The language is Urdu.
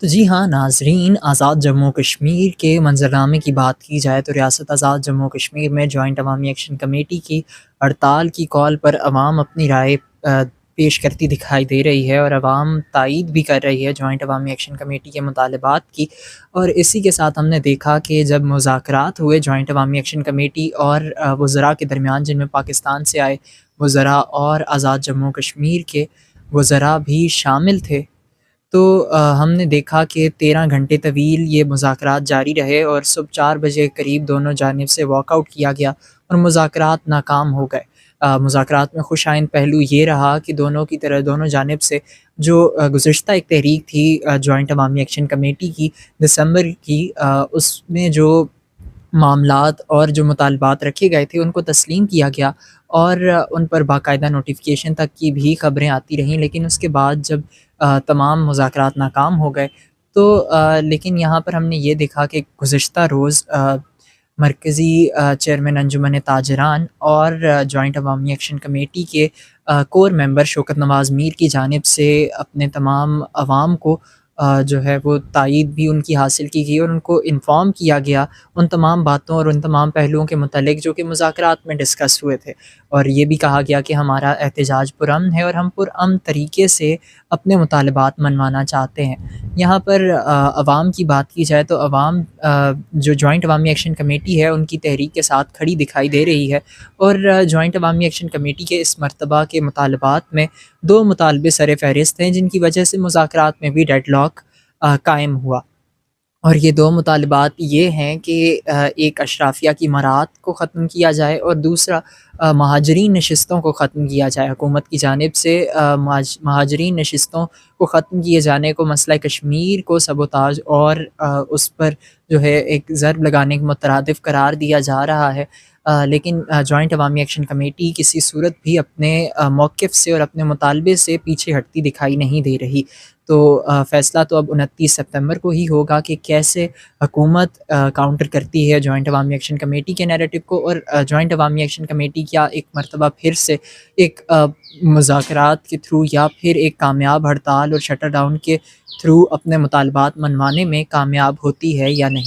تو جی ہاں ناظرین، آزاد جموں کشمیر کے منظرنامے کی بات کی جائے تو ریاست آزاد جموں کشمیر میں جوائنٹ عوامی ایکشن کمیٹی کی ہڑتال کی کال پر عوام اپنی رائے پیش کرتی دکھائی دے رہی ہے، اور عوام تائید بھی کر رہی ہے جوائنٹ عوامی ایکشن کمیٹی کے مطالبات کی۔ اور اسی کے ساتھ ہم نے دیکھا کہ جب مذاکرات ہوئے جوائنٹ عوامی ایکشن کمیٹی اور وزراء کے درمیان، جن میں پاکستان سے آئے وزراء اور آزاد جموں کشمیر کے وزراء بھی شامل تھے، تو ہم نے دیکھا کہ 13 گھنٹے طویل یہ مذاکرات جاری رہے، اور صبح 4 بجے قریب دونوں جانب سے واک آؤٹ کیا گیا اور مذاکرات ناکام ہو گئے۔ مذاکرات میں خوش آئند پہلو یہ رہا کہ دونوں جانب سے جو گزشتہ ایک تحریک تھی جوائنٹ عوامی ایکشن کمیٹی کی دسمبر کی، اس میں جو معاملات اور جو مطالبات رکھے گئے تھے ان کو تسلیم کیا گیا، اور ان پر باقاعدہ نوٹیفیکیشن تک کی بھی خبریں آتی رہیں، لیکن اس کے بعد جب تمام مذاکرات ناکام ہو گئے تو لیکن یہاں پر ہم نے یہ دیکھا کہ گزشتہ روز مرکزی چیئرمین انجمن تاجران اور جوائنٹ عوامی ایکشن کمیٹی کے کور ممبر شوکت نواز میر کی جانب سے اپنے تمام عوام کو جو ہے وہ تائید بھی ان کی حاصل کی گئی، اور ان کو انفارم کیا گیا ان تمام باتوں اور ان تمام پہلوؤں کے متعلق جو کہ مذاکرات میں ڈسکس ہوئے تھے، اور یہ بھی کہا گیا کہ ہمارا احتجاج پرامن ہے اور ہم پرامن طریقے سے اپنے مطالبات منوانا چاہتے ہیں۔ یہاں پر عوام کی بات کی جائے تو عوام جو جوائنٹ عوامی ایکشن کمیٹی ہے ان کی تحریک کے ساتھ کھڑی دکھائی دے رہی ہے، اور جوائنٹ عوامی ایکشن کمیٹی کے اس مرتبہ کے مطالبات میں 2 مطالبے سر فہرست ہیں، جن کی وجہ سے مذاکرات میں بھی ڈیڈ لاک قائم ہوا۔ اور یہ 2 مطالبات یہ ہیں کہ ایک اشرافیہ کی مراعات کو ختم کیا جائے، اور دوسرا مہاجرین نشستوں کو ختم کیا جائے۔ حکومت کی جانب سے مہاجرین نشستوں کو ختم کیے جانے کو مسئلہ کشمیر کو سبوتاژ اور اس پر جو ہے ایک ضرب لگانے کے مترادف قرار دیا جا رہا ہے، لیکن جوائنٹ عوامی ایکشن کمیٹی کسی صورت بھی اپنے موقف سے اور اپنے مطالبے سے پیچھے ہٹتی دکھائی نہیں دے رہی۔ تو فیصلہ تو اب 29 سپتمبر کو ہی ہوگا کہ کیسے حکومت کاؤنٹر کرتی ہے جوائنٹ عوامی ایکشن کمیٹی کے نیریٹو کو، اور جوائنٹ عوامی ایکشن کمیٹی کیا ایک مرتبہ پھر سے ایک مذاکرات کے تھرو یا پھر ایک کامیاب ہڑتال اور شٹر ڈاؤن کے تھرو اپنے مطالبات منوانے میں کامیاب ہوتی ہے یا نہیں۔